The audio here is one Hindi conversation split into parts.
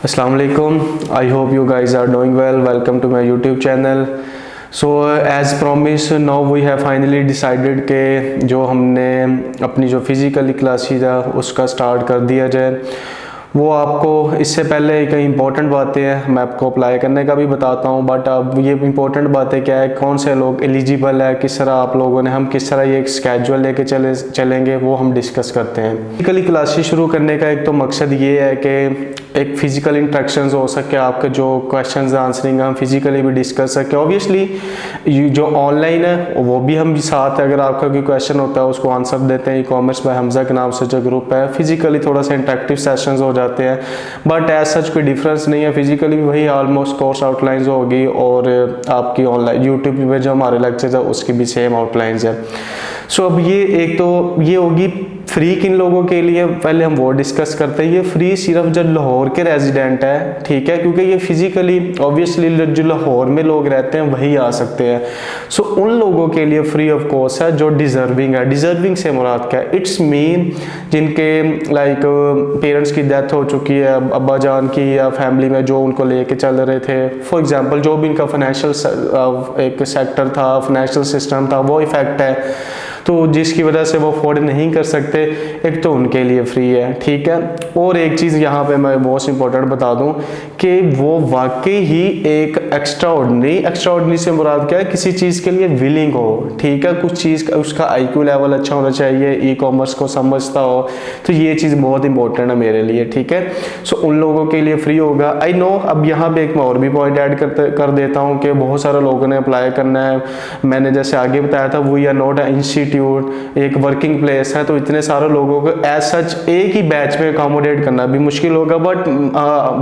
Assalamu alaikum. I hope you guys are doing well. Welcome to my YouTube channel. So as promised, now we have finally decided कि जो हमने अपनी जो फिज़िकली क्लासेस है उसका स्टार्ट कर दिया जाए। वो आपको इससे पहले कई इंपॉर्टेंट बातें हैं, मैं आपको अप्लाई करने का भी बताता हूँ। बट अब ये इंपॉर्टेंट बातें क्या है, कौन से लोग एलिजिबल है, किस तरह आप लोगों ने हम किस तरह ये एक स्केड्यूल लेके चलेंगे वो हम डिस्कस करते हैं। फिजिकली क्लासेस शुरू करने का एक तो मकसद ये है कि एक फिजिकल इंट्रैक्शंस हो सके, आपके जो क्वेश्चंस आंसरिंग हम फिजिकली भी डिस्कस सके। ऑब्वियसली जो ऑनलाइन है वो भी हम साथ, अगर आपका कोई क्वेश्चन होता है उसको आंसर देते हैं। ई-कॉमर्स बाय हमजा के नाम से जो ग्रुप है, फिजिकली थोड़ा सा इंटरेक्टिव सेशंस हो जाते हैं, बट एज सच कोई डिफरेंस नहीं है। फिजिकली भी वही ऑलमोस्ट कोर्स आउटलाइंस होगी और आपकी ऑनलाइन यूट्यूब पे जो हमारे लेक्चर्स है उसकी भी सेम आउटलाइंस है। सो अब ये एक तो ये होगी फ्री किन लोगों के लिए, पहले हम वो डिस्कस करते हैं। ये फ्री सिर्फ जो लाहौर के रेजिडेंट है, ठीक है, क्योंकि ये फिजिकली ऑब्वियसली जो लाहौर में लोग रहते हैं वही आ सकते हैं। सो उन लोगों के लिए फ्री ऑफ कॉस्ट है जो डिजर्विंग है। डिजर्विंग से मुराद क्या है? इट्स मीन जिनके लाइक पेरेंट्स की डेथ हो चुकी है, अब्बा जान की, या फैमिली में जो उनको लेके चल रहे थे, फॉर एग्जांपल जो भी इनका फाइनेंशियल एक सेक्टर था, फाइनेंशियल सिस्टम था, वो इफेक्ट है, तो जिसकी वजह से वो अफोर्ड नहीं कर सकते, एक तो उनके लिए फ्री है, ठीक है। और एक चीज़ यहाँ पे मैं मोस्ट इंपॉर्टेंट बता दूँ कि वो वाकई ही एक एक्स्ट्राऑर्डिनरी से मुराद क्या है, किसी चीज़ के लिए विलिंग हो, ठीक है, कुछ चीज़ का उसका आईक्यू लेवल अच्छा होना चाहिए, ई-कॉमर्स को समझता हो, तो ये चीज़ बहुत इंपॉर्टेंट है मेरे लिए, ठीक है। सो उन लोगों के लिए फ्री होगा। आई नो अब यहाँ पे एक मैं और भी पॉइंट ऐड कर देता हूँ कि बहुत सारे लोगों ने अप्लाई करना है। मैंने जैसे आगे बताया था, वी आर नॉट इंस्टीट्यूट, एक वर्किंग प्लेस है, तो इतने सारे लोगों को एज सच एक ही बैच में अकोमोडेट करना भी मुश्किल होगा, but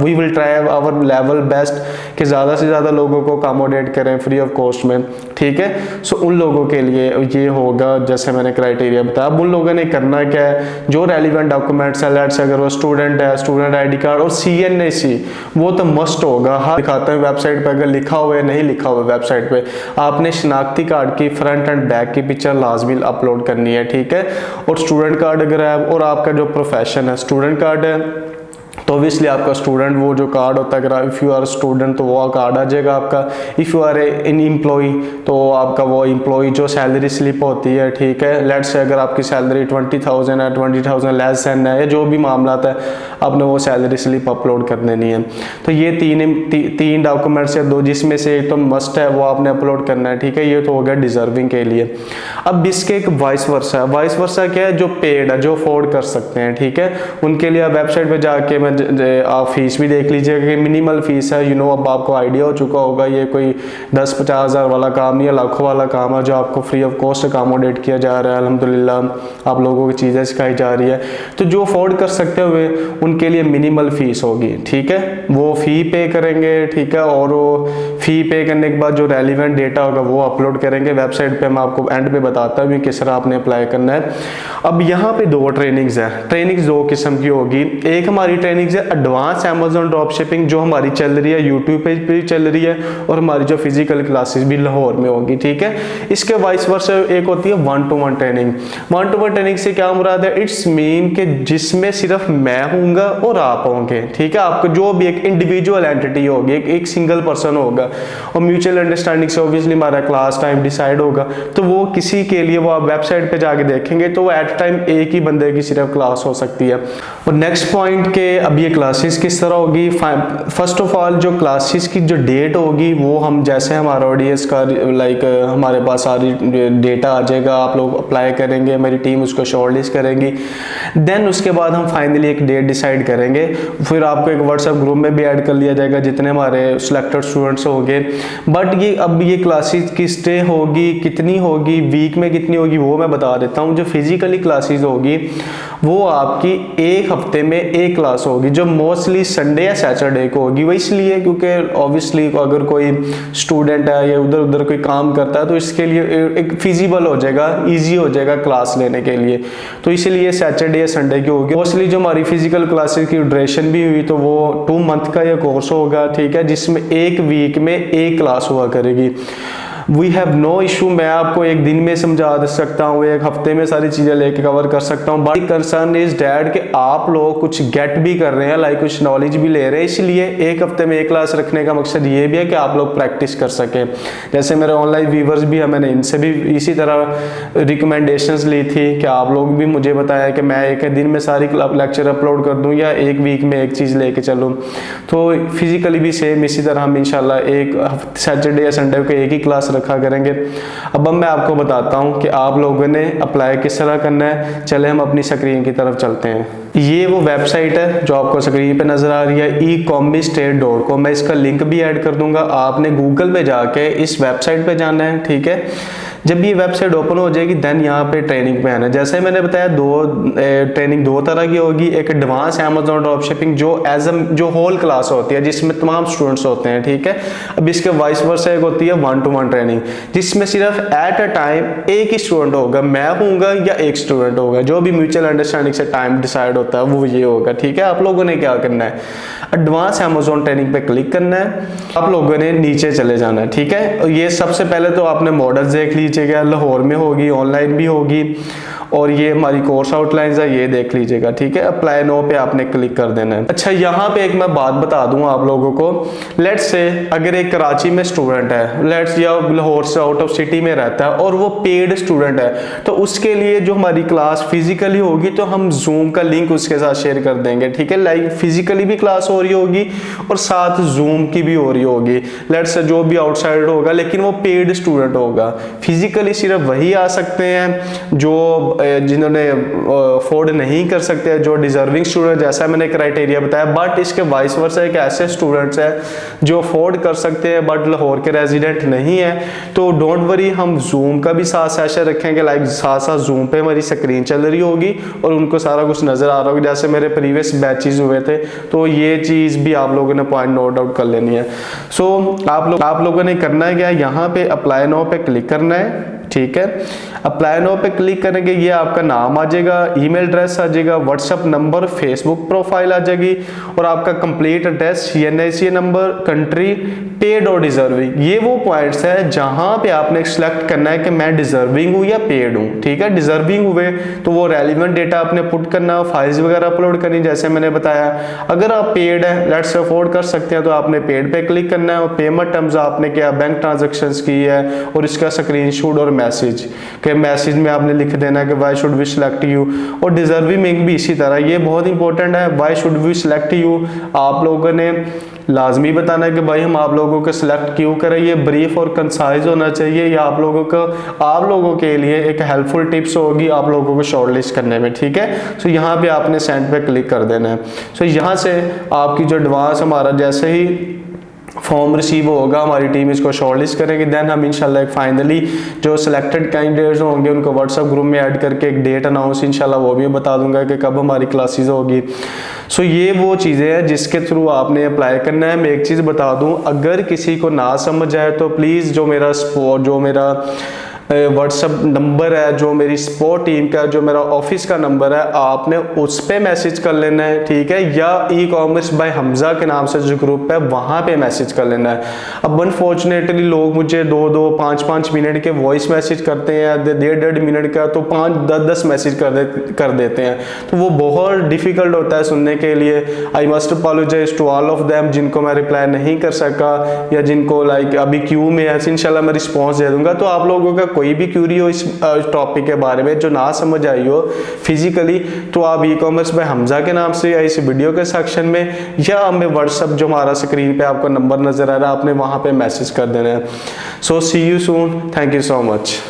we will try our level best कि ज़्यादा से ज़्यादा लोगों को अकोमोडेट करें फ्री ऑफ कॉस्ट में, ठीक है। सो उन लोगों के लिए ये होगा, जैसे मैंने क्राइटेरिया बताया। अब उन लोगों ने करना क्या है, जो रेलिवेंट डॉक्यूमेंट्स है, लेट्स अगर वो स्टूडेंट है, स्टूडेंट आई डी कार्ड और CNAC वो तो मस्ट होगा। हाँ दिखाते हैं वेबसाइट पे, अगर लिखा हुआ है, नहीं लिखा हुआ वेबसाइट पे, आपने शनाख्ती कार्ड की फ्रंट एंड बैक की पिक्चर लाजमी अपलोड करनी है, ठीक है। और स्टूडेंट कार्ड अगर है, और आपका जो प्रोफेशन है, स्टूडेंट कार्ड है तो ऑब्वियसली आपका स्टूडेंट वो जो कार्ड होता है, अगर इफ़ यू आर स्टूडेंट तो वो कार्ड आ जाएगा आपका। If you are in employee तो आपका वो एम्प्लॉई जो सैलरी स्लिप होती है, ठीक है। लेट्स से अगर आपकी सैलरी 20,000 है, 20,000 लेस देन है, या जो भी मामला है, आपने वो सैलरी स्लिप अपलोड कर देनी है। तो ये तीन डॉक्यूमेंट्स है, दो जिसमें से एक तो मस्ट है, वो आपने अपलोड करना है, ठीक है। ये तो हो गया डिजर्विंग के लिए। अब इसके एक वाइस वर्सा है। वाइस वर्सा क्या है? जो पेड है, जो अफोर्ड कर सकते हैं, ठीक है, उनके लिए आप वेबसाइट पर जाके आप फीस भी देख लीजिएगा कि मिनिमल फीस है। अब आपको आइडिया हो चुका होगा, ये कोई 10-50 हज़ार वाला काम नहीं है, लाखों वाला काम है जो आपको फ्री ऑफ कॉस्ट अकोमोडेट किया जा रहा है। अल्हम्दुलिल्लाह आप लोगों की चीज़ें सिखाई जा रही है, तो जो अफोर्ड कर सकते हुए उनके लिए मिनिमल फीस होगी, ठीक है। वो फ़ी पे करेंगे, ठीक है, और वो फ़ी पे करने के बाद जो रेलिवेंट डेटा होगा वो अपलोड करेंगे वेबसाइट पे। मैं आपको एंड पे बताता हूँ किस तरह आपने अप्लाई करना है। अब यहाँ पे दो ट्रेनिंग्स है। ट्रेनिंग्स दो किस्म की होगी। एक हमारी ट्रेनिंग है एडवांस अमेज़न ड्रॉप शिपिंग, जो हमारी चल रही है यूट्यूब पेज पे चल रही है, और हमारी जो फिजिकल क्लासेस भी लाहौर में होगी, ठीक है। इसके वाइस वर्सा एक होती है 1-to-1 ट्रेनिंग। 1-to-1 ट्रेनिंग से क्या मुराद है? इट्स मीन कि जिसमें सिर्फ मैं हूँगा और आप होंगे, ठीक है। आपको जो भी एक इंडिविजुअल एंटिटी होगी, एक सिंगल पर्सन होगा, और म्यूचुअल अंडरस्टैंडिंग से ऑब्वियसली हमारा क्लास टाइम डिसाइड होगा। तो वो किसी के लिए वो आप वेबसाइट पे जाके देखेंगे तो वो एट टाइम एक ही बंदे की सिर्फ क्लास हो सकती है। और नेक्स्ट पॉइंट के अब ये क्लासेस किस तरह होगी। फर्स्ट ऑफ ऑल जो क्लासेस की जो डेट होगी वो हम जैसे हमारा ऑडियंस का लाइक हमारे पास सारी डेटा आ जाएगा, आप लोग अप्लाई करेंगे, मेरी टीम उसको शॉर्टलिस्ट करेगी, देन उसके बाद हम फाइनली एक डेट डिसाइड करेंगे। फिर आपको एक व्हाट्सएप ग्रुप में भी ऐड कर लिया जाएगा जितने हमारे सिलेक्टेड स्टूडेंट्स होंगे। बट ये अब ये क्लासेस किस डे होगी, कितनी होगी, वीक में कितनी होगी, वो मैं बता देता हूँ। जो फिजिकली क्लासेस होगी वो आपकी एक हफ्ते में एक क्लास होगी, जो मोस्टली संडे या सैटरडे को होगी। वो इसलिए क्योंकि ऑब्वियसली अगर कोई स्टूडेंट है या उधर उधर कोई काम करता है तो इसके लिए एक फिजिबल हो जाएगा, इजी हो जाएगा क्लास लेने के लिए, तो इसलिए सैटरडे या संडे की होगी। मोस्टली जो हमारी फिजिकल क्लासेस की ड्यूरेशन भी हुई तो वो 2 मंथ का ये कोर्स होगा, ठीक है, जिसमें एक वीक में एक क्लास हुआ करेगी। वी हैव नो इशू, मैं आपको एक दिन में समझा सकता हूँ, एक हफ्ते में सारी चीज़ें लेके कवर कर सकता हूँ, बट कंसर्न इज डैट कि आप लोग कुछ गेट भी कर रहे हैं, लाइक कुछ नॉलेज भी ले रहे हैं, इसलिए एक हफ्ते में एक क्लास रखने का मकसद ये भी है कि आप लोग प्रैक्टिस कर सकें। जैसे मेरे ऑनलाइन व्यूवर्स भी हैं, मैंने इनसे भी इसी तरह रिकमेंडेशंस ली थी कि आप लोग भी मुझे बताया कि मैं एक दिन में सारी लेक्चर अपलोड कर दूं या एक वीक में एक चीज़ लेके चलूं। तो फिजिकली भी सेम इसी तरह हम इंशाल्लाह एक सैटरडे या संडे को एक ही क्लास रखा करेंगे। अब मैं आपको बताता हूं कि आप लोगों ने अप्लाई किस तरह करना है। चले हम अपनी स्क्रीन की तरफ चलते हैं। ये वो वेबसाइट है जो आपको स्क्रीन पे नजर आ रही है, ecommisstate.com। मैं इसका लिंक भी ऐड कर दूंगा। आपने गूगल पे जाके इस वेबसाइट पे जाना है, ठीक है। जब ये वेबसाइट ओपन हो जाएगी देन यहाँ पे ट्रेनिंग पे आना है। जैसे मैंने बताया ट्रेनिंग दो तरह की होगी, एक एडवांस अमेज़न ड्रॉप शिपिंग जो होल क्लास होती है जिसमें तमाम स्टूडेंट्स होते हैं, ठीक है। अब इसके वाइस वर्सा एक होती है 1-to-1 ट्रेनिंग, जिसमें सिर्फ एट अ टाइम एक ही स्टूडेंट होगा, मैं होऊंगा या एक स्टूडेंट होगा, जो भी म्यूचुअल अंडरस्टैंडिंग से टाइम डिसाइड होता है वो ये होगा, ठीक है। आप लोगों ने क्या करना है, एडवांस अमेज़न ट्रेनिंग पे क्लिक करना है, आप लोगों ने नीचे चले जाना है, ठीक है। ये सबसे पहले तो आपने मॉडल्स देख लीजिएगा, लाहौर में होगी, ऑनलाइन भी होगी, और ये हमारी कोर्स आउटलाइंस है, ये देख लीजिएगा, ठीक है। अप्लाई नो पे आपने क्लिक कर देना है। अच्छा, यहाँ पे एक मैं बात बता दूं आप लोगों को, लेट्स से अगर एक कराची में स्टूडेंट है, लेट्स या लाहौर से आउट ऑफ सिटी में रहता है और वो पेड स्टूडेंट है, तो उसके लिए जो हमारी क्लास फिजिकली होगी तो हम जूम का लिंक उसके साथ शेयर कर देंगे, ठीक है। लाइक फिजिकली भी क्लास हो रही होगी और साथ जूम की भी हो रही होगी। लेट्स से जो भी आउटसाइड होगा लेकिन वो पेड स्टूडेंट होगा, फिजिकली सिर्फ वही आ सकते हैं जो जिन्होंने अफोर्ड नहीं कर सकते, जो डिजर्विंग स्टूडेंट, जैसा मैंने क्राइटेरिया बताया। बट इसके वाइस वर्सा एक ऐसे स्टूडेंट्स हैं जो अफोर्ड कर सकते हैं बट लाहौर के रेजिडेंट नहीं है, तो डोंट वरी, हम जूम का भी साथ सेशन रखेंगे। लाइक साथ साथ जूम पे हमारी स्क्रीन चल रही होगी और उनको सारा कुछ नजर आ रहा होगा, जैसे मेरे प्रीवियस बैचेस हुए थे। तो ये चीज भी आप लोगों ने पॉइंट नोट आउट कर लेनी है। सो आप लोगों ने करना है क्या, यहाँ पे अप्लाई नाउ पे क्लिक करना है, ठीक है। अप्लाई नाउ पे क्लिक करेंगे, ये आपका नाम आ जाएगा, ईमेल एड्रेस आ जाएगा, व्हाट्सएप नंबर, फेसबुक प्रोफाइल आ जाएगी और आपका complete address, NIC number, country, paid और डिजर्विंग। ये वो पॉइंट्स है जहां पे आपने सिलेक्ट करना है कि मैं डिजर्विंग हूं या पेड हूं, ठीक है। डिजर्विंग हुए तो वो रेलिवेंट डेटा आपने पुट करना, फाइल्स वगैरह अपलोड करनी, जैसे मैंने बताया। अगर आप पेड है, लेट्स अफोर्ड कर सकते हैं, तो आपने पेड पे क्लिक करना है और पेमेंट टर्म्स आपने क्या बैंक ट्रांजेक्शन्स की है और इसका स्क्रीनशॉट और मैसेज के मैसेज में आपने लिख देना कि why should we select you. और डिजर्विंग में भी इसी तरह, ये बहुत इंपॉर्टेंट है, why should we select you. आप लोगों ने लाजमी बताना है कि भाई हम आप लोगों को सिलेक्ट क्यों करें। ये ब्रीफ और कंसाइज होना चाहिए, ये आप लोगों के लिए एक हेल्पफुल टिप्स होगी आप लोगों को शॉर्टलिस्ट करने में, ठीक है। सो यहाँ पे आपने सेंड पे क्लिक कर देना है। सो यहाँ से आपकी जो एडवांस हमारा जैसे ही फॉर्म रिसीव होगा, हमारी टीम इसको शॉर्टलिस्ट करेगी, देन हम इंशाल्लाह एक फाइनली जो सिलेक्टेड कैंडिडेट्स होंगे उनको व्हाट्सएप ग्रुप में ऐड करके एक डेट अनाउंस इंशाल्लाह वो भी बता दूंगा कि कब हमारी क्लासेस होगी। सो ये वो चीज़ें हैं जिसके थ्रू आपने अप्लाई करना है। मैं एक चीज़ बता दूं, अगर किसी को ना समझ आए तो प्लीज़ जो मेरा व्हाट्सएप नंबर है, जो मेरी सपोर्ट टीम का, जो मेरा ऑफिस का नंबर है, आपने उस पे मैसेज कर लेना है, ठीक है। या ई-कॉमर्स बाय हमजा के नाम से जो ग्रुप है वहाँ पे मैसेज कर लेना है। अब अनफॉर्चुनेटली लोग मुझे 2-2, 5-5 मिनट के वॉइस मैसेज करते हैं, 1.5 मिनट का, तो 5-10 मैसेज कर देते हैं, तो वो बहुत डिफिकल्ट होता है सुनने के लिए। I must apologise to all of them जिनको मैं रिप्लाई नहीं कर सका या जिनको लाइक अभी क्यू में है, इंशाल्लाह मैं रिस्पॉन्स दे दूंगा। तो आप लोगों का कोई भी क्यूरी हो इस टॉपिक के बारे में जो ना समझ आई हो फिजिकली, तो आप ई-कॉमर्स में हमजा के नाम से या इस वीडियो के सेक्शन में या हमें व्हाट्सएप जो हमारा स्क्रीन पे आपको नंबर नजर आ रहा है, आपने वहां पे मैसेज कर देना है। So see you soon, thank you so much.